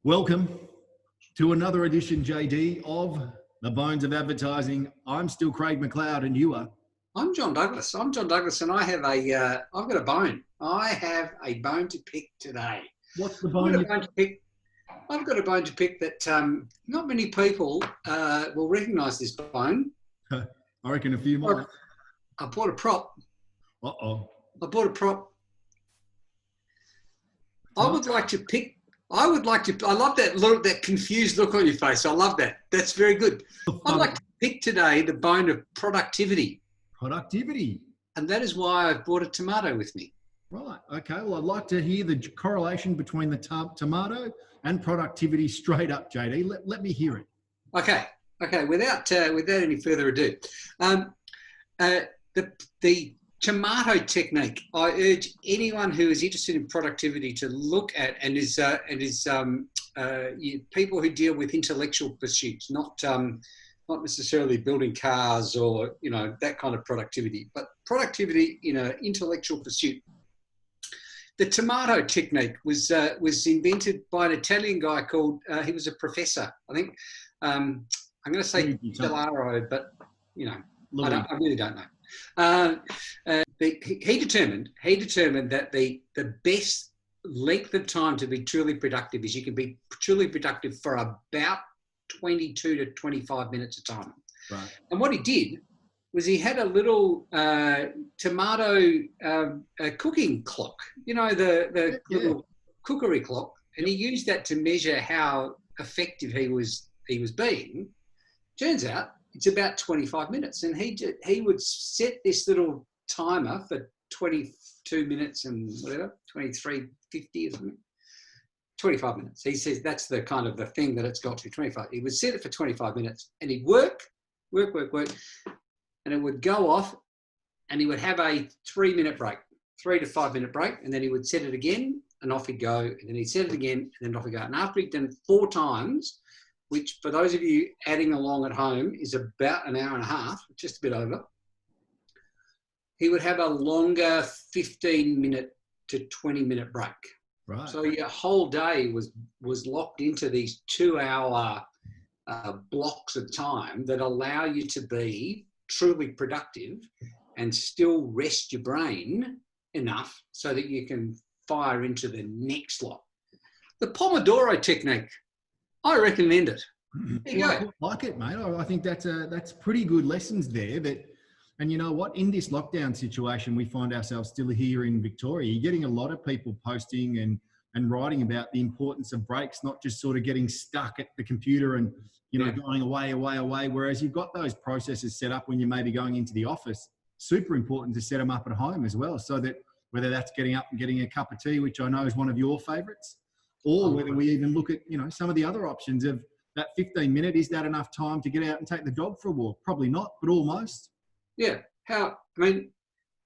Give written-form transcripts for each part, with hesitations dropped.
Welcome to another edition, JD, of The Bones of Advertising. I'm still Craig McLeod, and you are? I'm John Douglas. And I have I've got a bone. I have a bone to pick today. What's the bone? I've got a bone to pick that not many people will recognise this bone. I reckon a few more. I bought a prop. Uh-oh. I bought a prop. I love that confused look on your face. I love that. That's very good. I'd like to pick today the bone of productivity. Productivity. And that is why I've brought a tomato with me. Right. Okay. Well, I'd like to hear the correlation between the tomato and productivity straight up, JD. Let me hear it. Okay. Without any further ado, the tomato technique. I urge anyone who is interested in productivity to look at and is people who deal with intellectual pursuits, not necessarily building cars or that kind of productivity, but productivity in an intellectual pursuit. The tomato technique was invented by an Italian guy called he was a professor. I think I'm going to say Delaro, but I really don't know. He determined that the best length of time to be truly productive is you can be truly productive for about 22 to 25 minutes a time. Right. And what he did was he had a little tomato cooking clock, the little cookery clock, and he used that to measure how effective he was being. Turns out it's about 25 minutes, and he would set this little timer for 22 minutes and whatever, 23:50 or something. 25 minutes. He says that's the kind of the thing that it's got to, 25. He would set it for 25 minutes and he'd work, and it would go off and he would have a 3 to 5 minute break, and then he would set it again and off he'd go, and then he'd set it again and then off he'd go. And after he'd done it 4 times, which for those of you adding along at home is about an hour and a half, just a bit over, he would have a longer 15-minute to 20-minute break. Right. So your whole day was locked into these 2-hour blocks of time that allow you to be truly productive and still rest your brain enough so that you can fire into the next lot. The Pomodoro technique, I recommend it. There you go. I like it, mate. I think that's pretty good lessons there. And you know what? In this lockdown situation, we find ourselves still here in Victoria. You're getting a lot of people posting and writing about the importance of breaks, not just sort of getting stuck at the computer and going away. Whereas you've got those processes set up when you may be going into the office. Super important to set them up at home as well, so that whether that's getting up and getting a cup of tea, which I know is one of your favourites, or whether we even look at some of the other options of that 15-minute. Is that enough time to get out and take the dog for a walk? Probably not, but almost. Yeah. And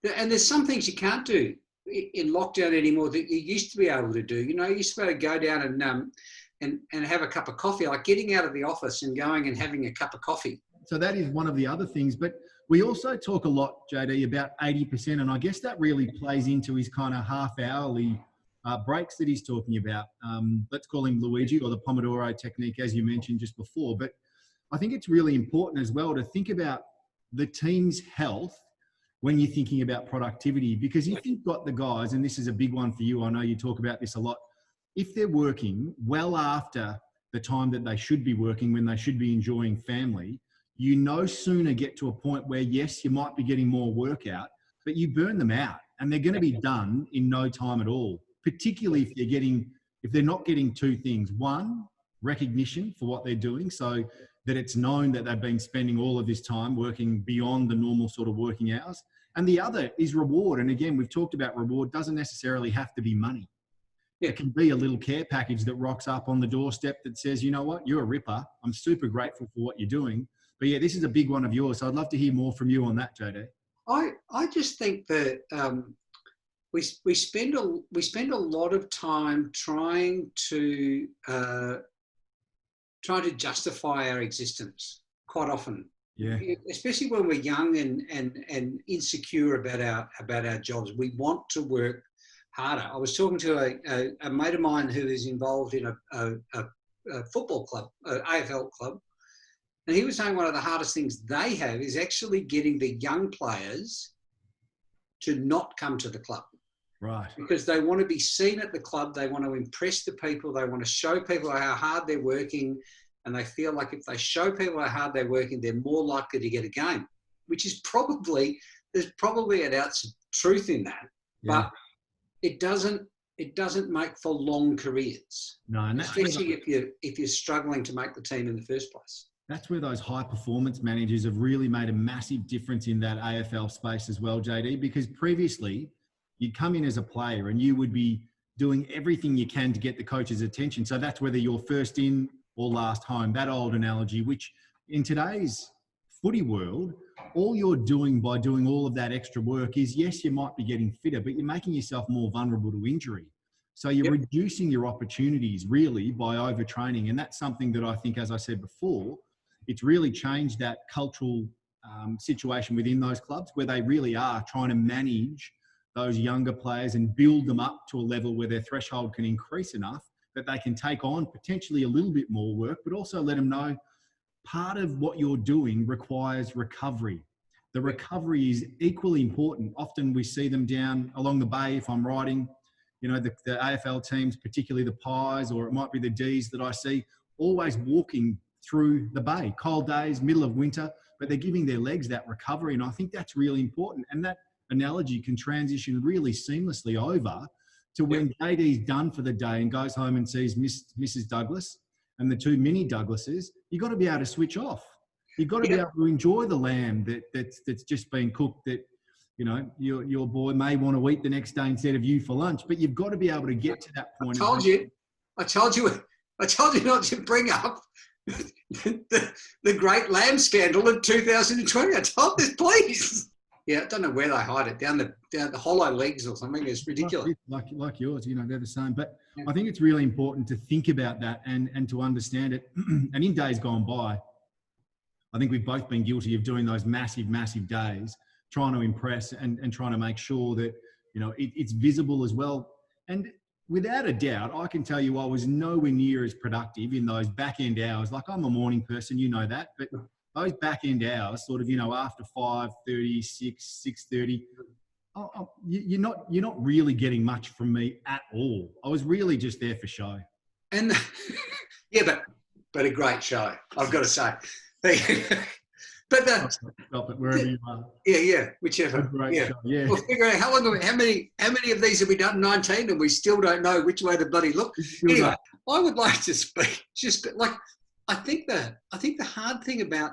there's some things you can't do in lockdown anymore that you used to be able to do. You used to be able to go down and have a cup of coffee, like getting out of the office and going and having a cup of coffee. So that is one of the other things. But we also talk a lot, JD, about 80%, and I guess that really plays into his kind of half-hourly breaks that he's talking about. Let's call him Luigi, or the Pomodoro technique, as you mentioned just before. But I think it's really important as well to think about the team's health when you're thinking about productivity, because if you've got the guys, and this is a big one for you, I know you talk about this a lot, if they're working well after the time that they should be working, when they should be enjoying family, sooner get to a point where, yes, you might be getting more work out, but you burn them out and they're going to be done in no time at all, particularly if they're not getting 2 things. One, recognition for what they're doing, so that it's known that they've been spending all of this time working beyond the normal sort of working hours. And the other is reward. And again, we've talked about reward doesn't necessarily have to be money. Yeah. It can be a little care package that rocks up on the doorstep that says, you know what, you're a ripper. I'm super grateful for what you're doing. But yeah, this is a big one of yours. So I'd love to hear more from you on that, JD. I just think that we spend a lot of time trying to justify our existence quite often. Yeah. Especially when we're young and insecure about our jobs. We want to work harder. I was talking to a mate of mine who is involved in a football club, an AFL club, and he was saying one of the hardest things they have is actually getting the young players to not come to the club. Right. Because they want to be seen at the club, they want to impress the people, they want to show people how hard they're working, and they feel like if they show people how hard they're working, they're more likely to get a game, which is there's probably an ounce of truth in that, but it doesn't make for long careers. No, and that's especially if you're struggling to make the team in the first place. That's where those high performance managers have really made a massive difference in that AFL space as well, JD, because previously you'd come in as a player and you would be doing everything you can to get the coach's attention. So that's whether you're first in or last home, that old analogy, which in today's footy world, all you're doing by doing all of that extra work is, yes, you might be getting fitter, but you're making yourself more vulnerable to injury. So you're reducing your opportunities really by overtraining. And that's something that I think, as I said before, it's really changed that cultural situation within those clubs where they really are trying to manage those younger players and build them up to a level where their threshold can increase enough that they can take on potentially a little bit more work, but also let them know part of what you're doing requires recovery. The recovery is equally important. Often we see them down along the bay if I'm riding, you know, the AFL teams, particularly the Pies, or it might be the Ds that I see, always walking through the bay, cold days, middle of winter, but they're giving their legs that recovery. And I think that's really important. And that analogy can transition really seamlessly over to when JD's done for the day and goes home and sees Mrs. Douglas and the two mini Douglases. You've got to be able to switch off. You've got to be able to enjoy the lamb that's just been cooked that, you know, your boy may want to eat the next day instead of you for lunch, but you've got to be able to get to that point. I told you not to bring up the great lamb scandal in 2020. I told this, please. Yeah, I don't know where they hide it, down the hollow legs or something. It's ridiculous. Like yours, you know, they're the same. But I think it's really important to think about that and to understand it. And in days gone by, I think we've both been guilty of doing those massive, massive days, trying to impress and trying to make sure that, you know, it's visible as well. And without a doubt, I can tell you I was nowhere near as productive in those back-end hours. Like, I'm a morning person, you know that, but those back-end hours, sort of, you know, after 5:30, 6:30, you're not really getting much from me at all. I was really just there for show. And but a great show, I've got to say. But Stop it wherever you are. Yeah, whichever. Great show. Yeah. We'll figure out how many of these have we done? 19, and we still don't know which way the bloody look. Anyway, I would like to speak just like. I think the hard thing about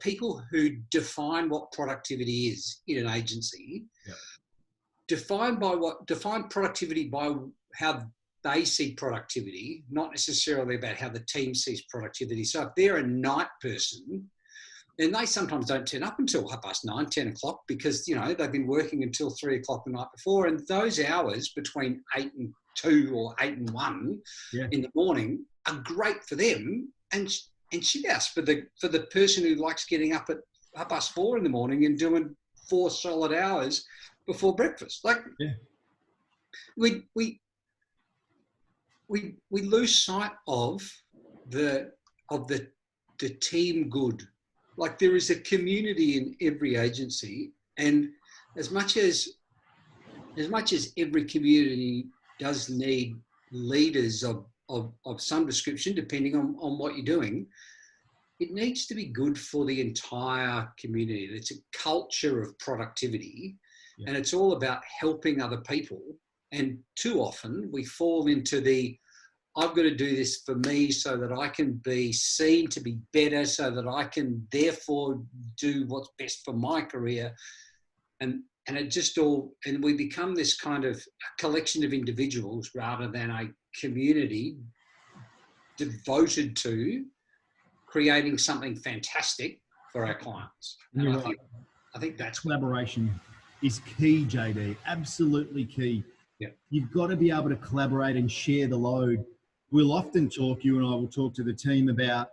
people who define what productivity is in an agency, define productivity by how they see productivity, not necessarily about how the team sees productivity. So if they're a night person, then they sometimes don't turn up until 9:30, 10 o'clock because, you know, they've been working until 3 o'clock the night before. And those hours between 8 and 2 or 8 and 1 in the morning are great for them and shit house for the person who likes getting up at 4:30 in the morning and doing 4 solid hours before breakfast. Like, we lose sight of the team good. Like, there is a community in every agency, and as much as every community does need leaders of some description, depending on what you're doing, it needs to be good for the entire community. It's a culture of productivity, and it's all about helping other people. And too often we fall into I've got to do this for me so that I can be seen to be better, so that I can therefore do what's best for my career. And we become this kind of collection of individuals rather than a community devoted to creating something fantastic for our clients. And I think that's collaboration is key, JD. Absolutely key. Yeah. You've got to be able to collaborate and share the load. We'll often talk, you and I will talk to the team about,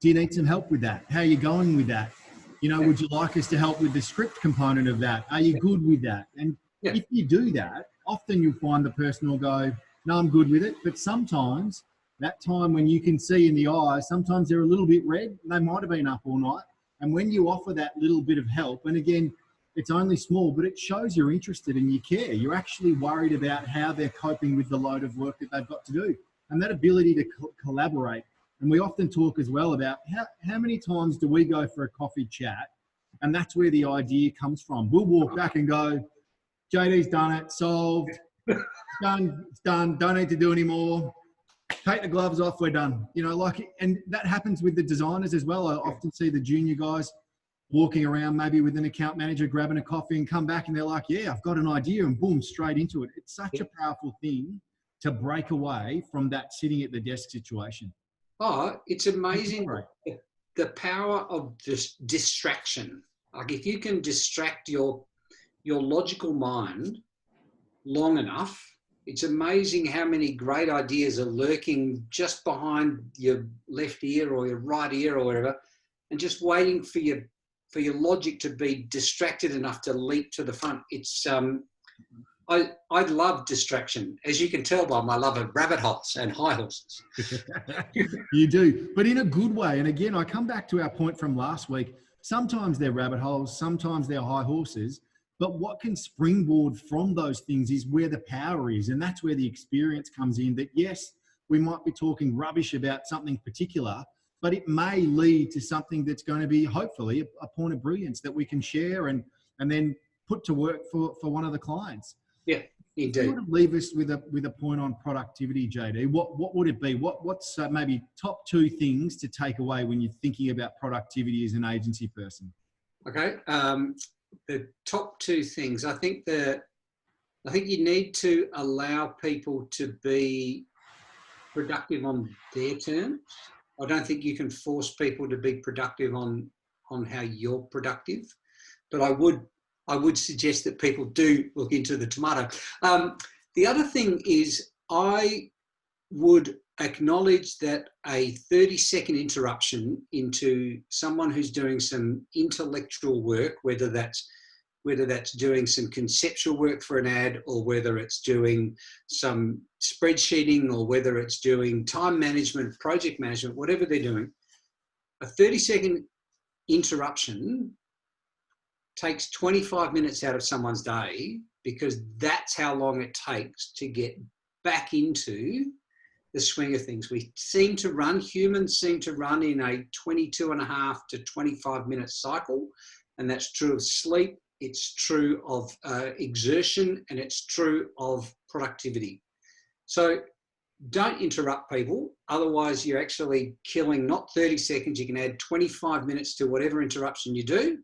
do you need some help with that? How are you going with that? You know, would you like us to help with the script component of that? Are you good with that? And if you do that, often you'll find the person will go, no, I'm good with it. But sometimes that time when you can see in the eyes, sometimes they're a little bit red. They might have been up all night. And when you offer that little bit of help, and again, it's only small, but it shows you're interested and you care. You're actually worried about how they're coping with the load of work that they've got to do. And that ability to collaborate. And we often talk as well about how many times do we go for a coffee chat, and that's where the idea comes from. We'll walk back and go, JD's done it, solved, done, it's done, don't need to do any more. Take the gloves off, we're done. You know, like, and that happens with the designers as well. I often see the junior guys walking around maybe with an account manager, grabbing a coffee and come back and they're like, yeah, I've got an idea, and boom, straight into it. It's such a powerful thing to break away from that sitting at the desk situation. Oh, it's amazing the power of distraction. Like if you can distract your logical mind long enough, it's amazing how many great ideas are lurking just behind your left ear or your right ear or whatever, and just waiting for your logic to be distracted enough to leap to the front. It's I love distraction, as you can tell by my love of rabbit holes and high horses. You do, but in a good way. And again, I come back to our point from last week. Sometimes they're rabbit holes, sometimes they're high horses, but what can springboard from those things is where the power is. And that's where the experience comes in, that yes, we might be talking rubbish about something particular, but it may lead to something that's going to be hopefully a point of brilliance that we can share and then put to work for one of the clients. Yeah, indeed. If you would leave us with a point on productivity, JD, what would it be? What's maybe top 2 things to take away when you're thinking about productivity as an agency person? Okay, the top 2 things. I think you need to allow people to be productive on their terms. I don't think you can force people to be productive on how you're productive, but I would suggest that people do look into the tomato. The other thing is I would acknowledge that a 30-second interruption into someone who's doing some intellectual work, whether that's doing some conceptual work for an ad, or whether it's doing some spreadsheeting, or whether it's doing time management, project management, whatever they're doing, a 30-second interruption takes 25 minutes out of someone's day, because that's how long it takes to get back into the swing of things. Humans seem to run in a 22.5 to 25 minute cycle. And that's true of sleep. It's true of exertion, and it's true of productivity. So don't interrupt people. Otherwise you're actually killing not 30 seconds. You can add 25 minutes to whatever interruption you do,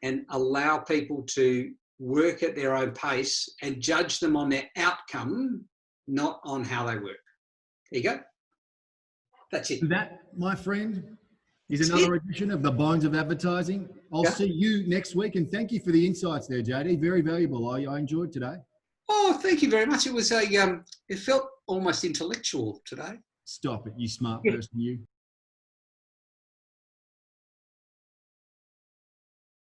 and allow people to work at their own pace and judge them on their outcome, not on how they work. There you go. That's it. That, my friend, is another edition of The Bones of Advertising. I'll see you next week, and thank you for the insights there, JD. Very valuable. I enjoyed today. Oh, thank you very much. It was it felt almost intellectual today. Stop it, you smart person, you.